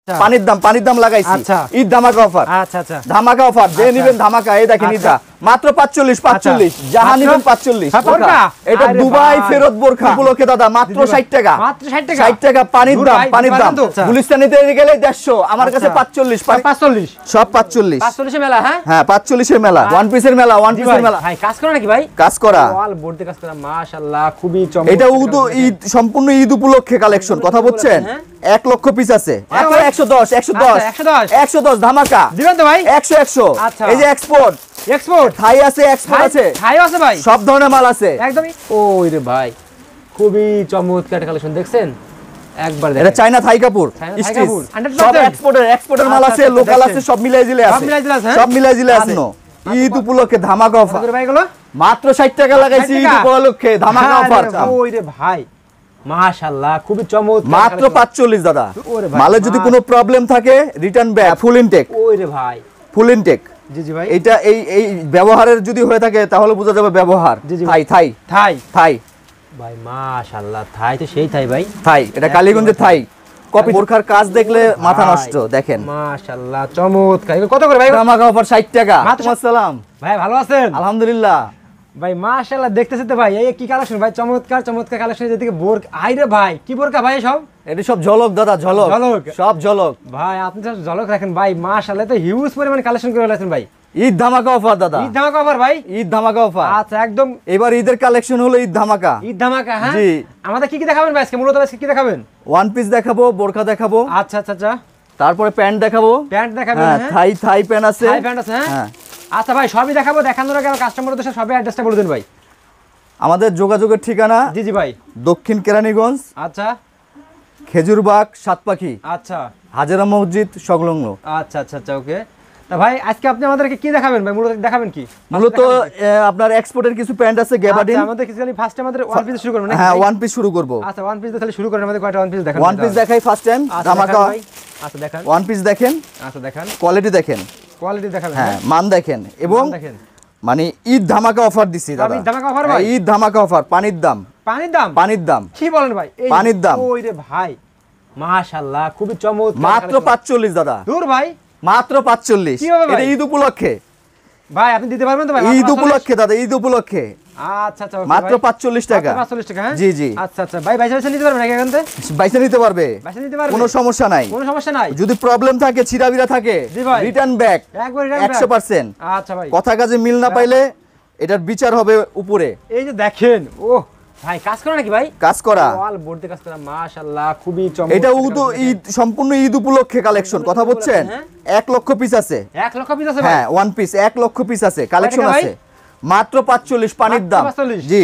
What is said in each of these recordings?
পানির দাম লাগাইছি ঈদ ধামাকা অফার। আচ্ছা আচ্ছা ধামাকা অফার, যে নেবেন ধামাকা। এই দেখেন ঈদটা মাত্র 45 যাহা নেবেন 45। এটা দুবাই ফেরত বোরখা উপলক্ষে দাদা মাত্র 60 টাকা। মাত্র 60 টাকা পানির দাম। গুলিস্তানিতে গেলে 150, আমার কাছে 45 সব 45 মেলা। হ্যাঁ 45 মেলা, ওয়ান পিসের মেলা। ভাই কাজ করা নাকি ভাই? কাজ করা, ওয়াল বোর্ডে কাজ করা, মাশাআল্লাহ খুবই চমৎকার। এটা ঈদ সম্পূর্ণ ঈদ উপলক্ষে কালেকশন, কথা বলছেন। 1 লক্ষ পিস আছে। 110 ধামাকা দিবেন তো ভাই? 100 এই যে এক্সপোর্ট থাই আছে, এক্সপোর্ট আছে, থাই আছে ভাই, সব ধরনের মাল আছে একদমই। ওই রে ভাই খুবই চমৎকার কালেকশন দেখছেন একবার দেখেন। এটা চায়না থাই কাপড়, সব এক্সপোর্টের মাল আছে, লোকাল আছে, সব মিলাই দিলে আছে। ঈদ উপলক্ষে ধামাকা অফার মাত্র 60 টাকা লাগাইছি। ঈদ উপলক্ষে ধামাকা অফার। ওই রে ভাই মাশাআল্লাহ খুবই চমৎকার, মাত্র 45 দাদা। মালে যদি কোনো প্রবলেম থাকে রিটার্ন ব্যাক, ফুল ইনটেক। ওই রে ভাই ফুল ইনটেক। জি জি ভাই, এটা এই ব্যবহারের যদি হয়ে থাকে তাহলে বোঝা যাবে ব্যবহার। থাই ভাই মাশাআল্লাহ, থাই তো সেই থাই ভাই, থাই। এটা কালীগঞ্জের থাই কপি। বোরখার কাজ দেখলে মাথা নষ্ট। দেখেন মাশাআল্লাহ চমৎকার। কত করে ভাই? ধামাকা অফার 60 টাকা। আসসালাম ভাই, ভালো আছেন? আলহামদুলিল্লাহ ভাই মাশাআল্লাহ, দেখতেছি তো ভাই এই কি কালেকশন ভাই, চমৎকার চমৎকার যেদিকে বোরকা। আইরে ভাই কি বোরকা ভাই সব? এটা সব ঝলক দাদা, ঝলক সব ঝলক ভাই। আপনি সব ঝলক রাখেন ভাই, মাশাআল্লাহ তো হিউজ পরিমাণ কালেকশন করে ফেলেছেন ভাই। ঈদ ধামাকা অফার দাদা। ঈদ ধামাকা অফার ভাই, ঈদ ধামাকা অফার। আচ্ছা একদম এবার ঈদের কালেকশন হলো ঈদ ধামাকা। হ্যাঁ জি। আমাদের কি দেখাবেন ভাই আজকে? মূলত আজকে কি দেখাবেন? ওয়ান পিস দেখাবো, বোরকা দেখাবো। আচ্ছা আচ্ছা আচ্ছা, তারপরে প্যান্ট দেখাবো। হ্যাঁ থাই প্যান্ট আছে। হ্যাঁ আচ্ছা ভাই সবই দেখাবো। দেখানোর আগে কাস্টমারদের সাথে সবই অ্যাড্রেসটা বলে দিন ভাই। আমাদের যোগাযোগের ঠিকানা জি জি ভাই, দক্ষিণ কেরানীগঞ্জ, আচ্ছা খেজুরবাগ, সাতপাখি, আচ্ছা হাজেরা মসজিদ সংলগ্ন। আচ্ছা আচ্ছা আচ্ছা ওকে। তা ভাই আজকে আপনি আমাদেরকে কি দেখাবেন ভাই? মূলত দেখাবেন কি? মূলত আপনার এক্সপোর্টের কিছু প্যান্ট আছে, গ্যাবার্ডিন। আমাদের কিছু ফার্স্ট আমাদের ওয়ান পিস শুরু করব না? হ্যাঁ ওয়ান পিস শুরু করব। আচ্ছা ওয়ান পিস তাহলে শুরু করেন। আমাদের কয়টা ওয়ান পিস দেখান? ওয়ান পিস দেখাই ফার্স্ট টাইম ধামাকা। আচ্ছা দেখান ওয়ান পিস দেখেন। আচ্ছা দেখান, কোয়ালিটি দেখেন, দেখাবেন। হ্যাঁ মান দেখেন। এবং মানে ঈদ ধামাকা অফার দিছি দাদা। ঈদ ধামাকা অফার ভাই, ঈদ ধামাকা অফার। পানির দাম কি বলেন ভাই? পানির দাম। ওই রে ভাই মাশাআল্লাহ খুবই চমৎকার। মাত্র 45 দাদা। দূর ভাই, মাত্র 45। এটা ঈদ উপলক্ষে ভাই, আপনি দিতে পারবেন তো ভাই? ঈদ উপলক্ষে দাদা, ঈদ উপলক্ষে। আচ্ছা আচ্ছা মাত্র 45 টাকা। 45 টাকা। হ্যাঁ জি জি। আচ্ছা আচ্ছা ভাই, বাইসা নিতে পারবেন নাকি এখান থেকে? বাইসা নিতে পারবে, কোনো সমস্যা নাই। যদি প্রবলেম থাকে, ছিড়াবিড়া থাকে, রিটার্ন ব্যাক 100%। আচ্ছা ভাই, কথা কাজে মিল না পাইলে এটার বিচার হবে উপরে। এই যে দেখেন, ও ভাই কাজ করা নাকি ভাই? কাজ করা, ওয়াল বোর্ডে কাজ করা, মাশাআল্লাহ খুবই চমৎকার। এটা ঈদ সম্পূর্ণ ঈদ উপলক্ষে কালেকশন, কথা বলছেন। 1 লক্ষ পিস আছে। 1 লক্ষ পিস আছে ভাই? হ্যাঁ ওয়ান পিস 1 লক্ষ পিস আছে, কালেকশন আছে। মাত্র 45 পানির দাম। জি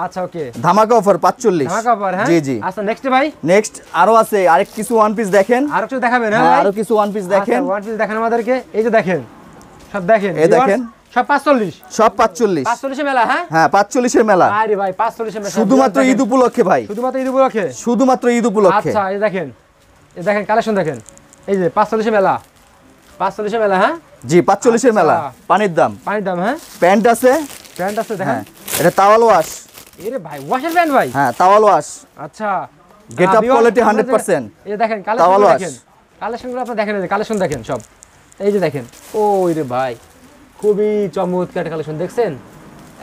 আচ্ছা ওকে, ধামাকা অফার 45। ধামাকা অফার। হ্যাঁ জি জি। আচ্ছা নেক্সট ভাই, নেক্সট আরো আছে, আরেক কিছু ওয়ান পিস দেখেন। আরো কিছু দেখাবেন? হ্যাঁ আরো কিছু ওয়ান পিস দেখেন। ওয়ান পিস দেখেন আমাদেরকে। এই যে দেখেন, সব দেখেন, এই দেখেন, সব 45। সব 45। 45 মেলা। হ্যাঁ হ্যাঁ 45 এর মেলা। আরে ভাই 45 মেলা শুধুমাত্র ঈদ উপলক্ষে ভাই, শুধুমাত্র ঈদ উপলক্ষে, শুধুমাত্র ঈদ উপলক্ষে। আচ্ছা এই দেখেন, এই দেখেন কালেকশন দেখেন। এই যে 45 মেলা, 45 মেলা। হ্যাঁ জি 45 এর মেলা। পানির দাম। হ্যাঁ প্যান্ট আছে, দেখেন। এটা তাওয়াল ওয়াশ। এরে ভাই ওয়াশের প্যান্ট ভাই? হ্যাঁ তাওয়াল ওয়াশ। আচ্ছা গেট আপ কোয়ালিটি 100%। এই দেখেন কালেকশন দেখেন, কালেকশনগুলো আপনি দেখেন, এই যে কালেকশন দেখেন সব। এই যে দেখেন, ওই রে ভাই খুবই চমৎকার কালেকশন দেখছেন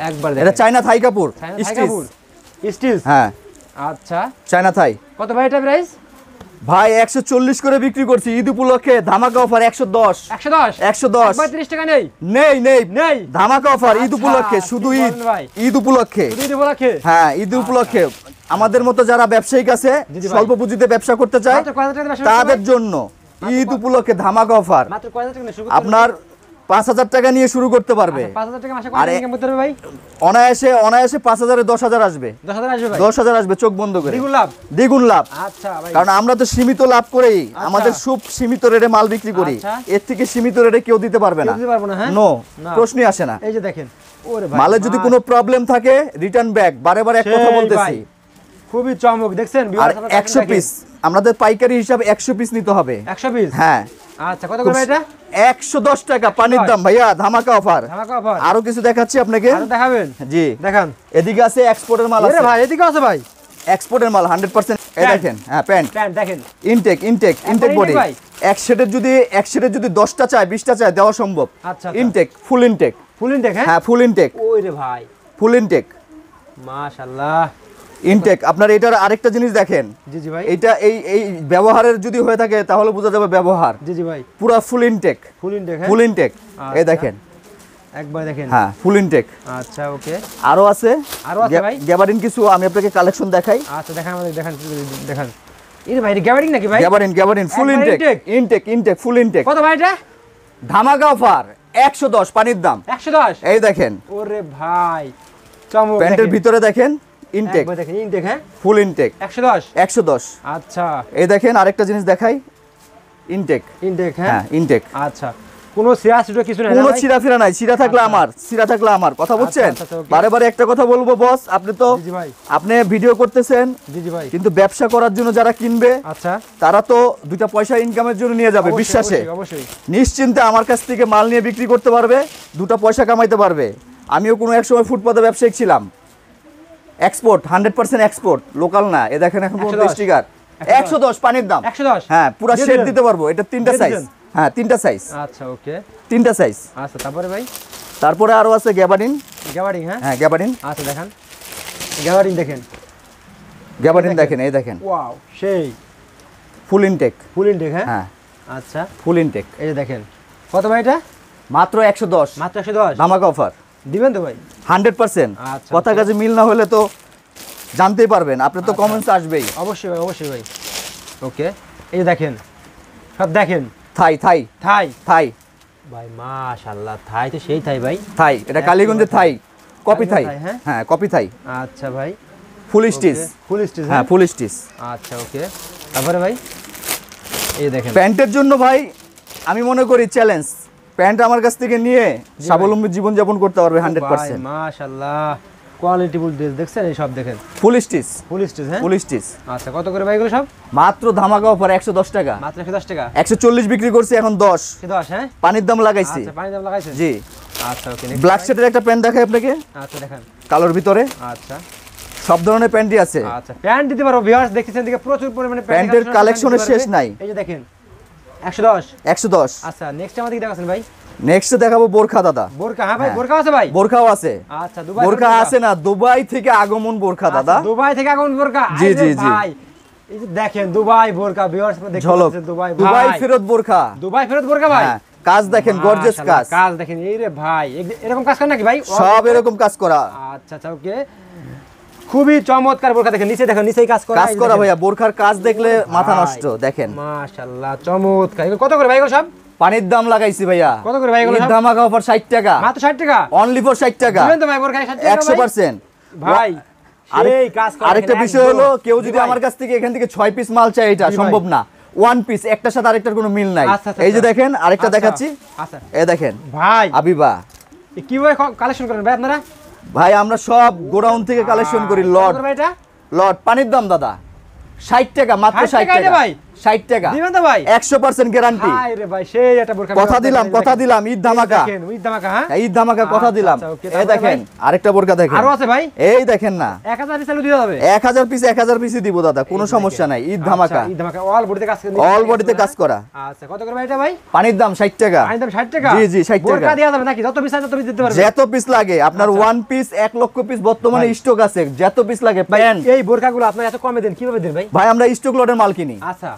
একবার দেখেন। এটা চায়না থাই কাপড়, স্টিচ। হ্যাঁ আচ্ছা চায়না থাই। কত ভাই এটা প্রাইস? ভাই 140 করে বিক্রি করছি ঈদ উপলক্ষে, ধামাকা অফার 110। 110 30 টাকা নেই? নেই ধামাকা অফার ঈদ উপলক্ষে, শুধু ঈদ উপলক্ষে। হ্যাঁ ঈদ উপলক্ষে। আমাদের মতো যারা ব্যবসায়িক আছে, স্বল্প পুঁজিতে ব্যবসা করতে চায়, তাদের জন্য ঈদ উপলক্ষে ধামাকা অফার। আপনার 5000 টাকা নিয়ে শুরু করতে পারবে। 5000 টাকা মাসে কত ইনকাম করতে পারবে ভাই? অনায়াসে 5000 এ 10000 আসবে। 10000 আসবে ভাই? 10000 আসবে চোখ বন্ধ করে। দ্বিগুণ লাভ। আচ্ছা ভাই, কারণ আমরা তো সীমিত লাভ করেই আমাদের খুব সীমিত রেটে মাল বিক্রি করি। এর থেকে সীমিত রেটে কেউ দিতে পারবে না। নো, প্রশ্নই আসে না। এই যে দেখেন, ওরে ভাই মালে যদি কোনো প্রবলেম থাকে রিটার্ন ব্যাক। বারে এক কথা বলতেছি, খুবই চমক দেখছেন। আর 100 পিস আমাদের পাইকারি হিসাবে 100 পিস নিতে হবে। 100 পিস? হ্যাঁ। আচ্ছা কত করে এটা? 110 টাকা পানির দাম ভাইয়া, ধামাকা অফার। আরো কিছু দেখাচ্ছি আপনাকে। আরো দেখাবেন? জি দেখান। এদিকে আছে এক্সপোর্টের মাল আছে। আরে ভাই এদিকে আছে ভাই, এক্সপোর্টের মাল 100%। এই দেখেন, হ্যাঁ প্যান্ট দেখেন, ইনটেক বডি। এক সেটের যদি 10টা চায় 20টা চায় দেওয়া সম্ভব। আচ্ছা ইনটেক, ফুল ইনটেক। ফুল ইনটেক হ্যাঁ ফুল ইনটেক। ওই রে ভাই ফুল ইনটেক মাশাআল্লাহ ইনটেক। আপনার এটার আরেকটা জিনিস দেখেন। জি জি ভাই। এটা এই ব্যবহারের যদি হয়ে থাকে তাহলে বোঝা যাবে ব্যবহার। জি জি ভাই। পুরো ফুল ইনটেক। ফুল ইনটেক হ্যাঁ। ফুল ইনটেক এই দেখেন একবার দেখেন। হ্যাঁ ফুল ইনটেক। আচ্ছা ওকে। আরো আছে ভাই গ্যাবারিন কিছু আমি আপনাকে কালেকশন দেখাই। আচ্ছা দেখান আমাদের দেখান। এর ভাই গ্যাবারিন নাকি ভাই? গ্যাবারিন ফুল ইনটেক। ইনটেক ফুল ইনটেক। কত ভাই এটা? ধামাকা অফার 110 পানির দাম 110। এই দেখেন। ওরে ভাই চমক। প্যান্টের ভিতরে দেখেন ইনটেক। একবার দেখেন ইনটেক হ্যাঁ ফুল ইনটেক 110। আচ্ছা এই দেখেন আরেকটা জিনিস দেখাই ইনটেক হ্যাঁ ইনটেক। আচ্ছা কোনো সিরা সিরা কিছু নাই? কোনো সিরা নাই। সিরা থাকলে আমার কথা বুঝছেন। বারে একটা কথা বলবো বস, আপনি তো আপনি ভিডিও করতেছেন জি ভাই, কিন্তু ব্যবসা করার জন্য যারা কিনবে আচ্ছা তারা তো দুইটা পয়সা ইনকামের জন্য নিয়ে যাবে বিশ্বাসে। অবশ্যই নিশ্চিন্তে আমার কাছ থেকে মাল নিয়ে বিক্রি করতে পারবে, দুটো পয়সা কামাইতে পারবে। আমিও কোনো এক সময় ফুটপাতে ব্যবসায়িক ছিলাম। এক্সপোর্ট 100% এক্সপোর্ট, লোকাল না। এ দেখেন এখন 50 স্টিকার 110 পানির দাম 110। হ্যাঁ পুরো সেট দিতে পারবো। এটা তিনটা সাইজ। হ্যাঁ তিনটা সাইজ। আচ্ছা ওকে তিনটা সাইজ। আচ্ছা তারপরে ভাই? তারপরে আরো আছে গ্যাবারিন। হ্যাঁ হ্যাঁ গ্যাবারিন। আচ্ছা দেখান গ্যাবারিন দেখেন। দেখেন এই দেখেন ওয়াও সেই ফুল ইনটেক। হ্যাঁ আচ্ছা ফুল ইনটেক। এই যে দেখেন কত ভাই এটা? মাত্র 110। ধামাকা অফার দিবেন তো ভাই? 100%। আচ্ছা কথা কাজে মিল না হলে তো জানতেই পারবেন, আপনি তো কমেন্টস আসবেই। অবশ্যই ভাই ওকে। এই দেখেন সব দেখেন থাই ভাই মাশাআল্লাহ। থাই তো সেই থাই ভাই। এটা কালীগঞ্জের থাই, কপি থাই। হ্যাঁ কপি থাই। আচ্ছা ভাই ফুল স্টিচ। হ্যাঁ ফুল স্টিচ। আচ্ছা ওকে তারপরে ভাই? এই দেখেন প্যান্টের জন্য ভাই আমি মনে করি চ্যালেঞ্জ। প্যান্ট আমার কাছ থেকে নিয়ে স্বাবলম্বী জীবন যাপন করতে পারবে 100%। মাশাআল্লাহ কোয়ালিটিফুল ড্রেস দেখছেন এই সব দেখেন ফুল স্টিচ। হ্যাঁ ফুল স্টিচ। আচ্ছা কত করে ভাই এগুলো সব? মাত্র ধামাকা অফার 110 টাকা। মাত্র 110 টাকা। 140 বিক্রি করছি এখন 10। হ্যাঁ পানির দাম লাগাইছি। আচ্ছা পানির দাম লাগাইছেন? জি। আচ্ছা ওকে। ব্ল্যাক শেডের একটা প্যান্ট দেখাই আপনাকে। আচ্ছা দেখান। কালোর ভিতরে। আচ্ছা সব ধরনের প্যান্টই আছে। আচ্ছা প্যান্ট দিতে পারো ভিউয়ার্স, দেখতেছেন দিকে প্রচুর পরিমাণে প্যান্টের কালেকশনের শেষ নাই। এই যে দেখেন 110। আচ্ছা নেক্সট আমাদের কি দেখাচ্ছেন ভাই? নেক্সট দেখাবো বোরখা দাদা। বোরখা? হ্যাঁ ভাই বোরখা আছে ভাই? বোরখাও আছে। আচ্ছা দুবাই বোরখা আছে না, দুবাই থেকে আগমন বোরখা দাদা। দুবাই থেকে আগমন বোরখা। জি জি জি ভাই এই যে দেখেন দুবাই বোরখা ভিউয়ার্স দেখতে পাচ্ছেন। দুবাই ফেরত বোরখা। ভাই কাজ দেখেন, গর্জিয়াস কাজ দেখেন। এই রে ভাই এরকম কাজ করেন নাকি ভাই? সব এরকম কাজ করা। আচ্ছা ওকে খুবই চমৎকার বোরখা। দেখেন নিচে দেখেন, নিচেই কাজ করা ভাইয়া। বোরখার কাজ দেখলে মাথা নষ্ট। দেখেন মাশাআল্লাহ চমৎকার। এগুলো কত করে ভাই এগুলো সব? পানির দাম লাগাইছি ভাইয়া। কত করে ভাই এগুলো? ধামাকা অফার 60 টাকা। মাত্র 60 টাকা? অনলি ফর 60 টাকা। দিবেন তো ভাই বোরখা 60 টাকা? 100% ভাই এই কাজ করে। আরেকটা বিষয় হলো কেউ যদি আমার কাছ থেকে এখান থেকে 6 পিস মাল চায় এটা সম্ভব না। ওয়ান পিস, একটার সাথে আরেকটার কোনো মিল নাই। এই যে দেখেন আরেকটা দেখাচ্ছি। আচ্ছা এই দেখেন ভাই আবিবা কিভাবে কালেকশন করেন ভাই আপনারা? ভাই আমরা সব গোডাউন থেকে কালেকশন করি। লট পানির দাম দাদা 60 টাকা। মাত্র 60 টাকা ভাই। 60 টাকা দিবেন তো ভাই? 100% গ্যারান্টি। হাই রে ভাই সেই একটা বোরখা কথা দিলাম ঈদ ধামাকা। দেখেন ঈদ ধামাকা। হ্যাঁ ঈদ ধামাকা কথা দিলাম। এই দেখেন আরেকটা বোরখা দেখেন। আরো আছে ভাই? এই দেখেন না 1000 পিস দিয়ে যাবে। 1000 পিস দিব দাদা, কোনো সমস্যা নাই। ঈদ ধামাকা। ঈদ ধামাকা অল বডিতে কাজ করা। অল বডিতে কাজ করা। আচ্ছা কত করে ভাই এটা ভাই? পানির দাম 60 টাকা। পানির দাম 60 টাকা? জি জি 60 টাকা। বোরখা দেয়া যাবে নাকি? যত পিস আছে তত পিস দিতে পারবেন। যত পিস লাগে আপনার ওয়ান পিস 1 লক্ষ পিস বর্তমানে স্টক আছে। যত পিস লাগে প্যান্ট। এই বোরখাগুলো আপনি এত কমে দেন কিভাবে দেন ভাই? ভাই আমরা স্টক লটের মাল কিনি। আচ্ছা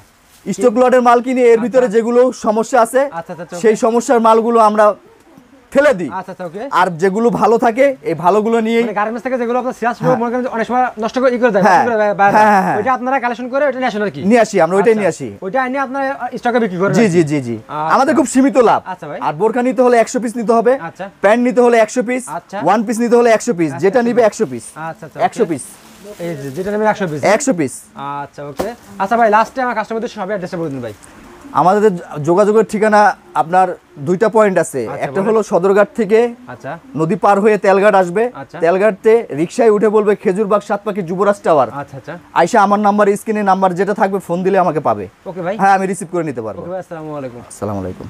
স্টক লটের মাল কিনে এর ভিতরে যেগুলো সমস্যা আছে সেই সমস্যার মালগুলো আমরা ফেলে দিই। আচ্ছা ওকে। আর যেগুলো ভালো থাকে এই ভালোগুলো নিয়ে মানে গার্মেন্টস থেকে যেগুলো আপনারা সিরাস মনে করেন অনেক সময় নষ্ট করে দেয়, ওইটা আপনারা কালেকশন করে ওটা ন্যাশনাল কি নিয়ে আসি আমরা। ওইটাই নিয়ে আসি। ওইটা আইনি আপনারা স্টকে বিক্রি করেন? জি জি জি জি। আমাদের খুব সীমিত লাভ। আচ্ছা ভাই। আর বোরখা নিতে হলে 100 পিস নিতে হবে। আচ্ছা প্যান্ট নিতে হলে 100 পিস। আচ্ছা ওয়ান পিস নিতে হলে 100 পিস। যেটা নিবে 100 পিস। আচ্ছা 100 পিস। এই যেটা নেবেন 100 পিস। 100 পিস। আচ্ছা ওকে। আচ্ছা ভাই লাস্টে আমার কাস্টমারদের সব অ্যাড্রেসটা বলে দিন ভাই। আমাদের যোগাযোগের ঠিকানা আপনার দুইটা পয়েন্ট আছে। একটা হলো সদরঘাট থেকে আচ্ছা নদী পার হয়ে তেলঘাট আসবে। তেলঘাটতে রিকশায় উঠে বলবে খেজুরবাগ সাতপাখি যুবরাজ টাওয়ার। আচ্ছা আচ্ছা আইসা আমার নাম্বার, স্ক্রিনে নাম্বার যেটা থাকবে ফোন দিলে আমাকে পাবে। ওকে ভাই। হ্যাঁ আমি রিসিভ করে নিতে পারবো। ওকে ভাই আসসালামু আলাইকুম। আসসালামু আলাইকুম।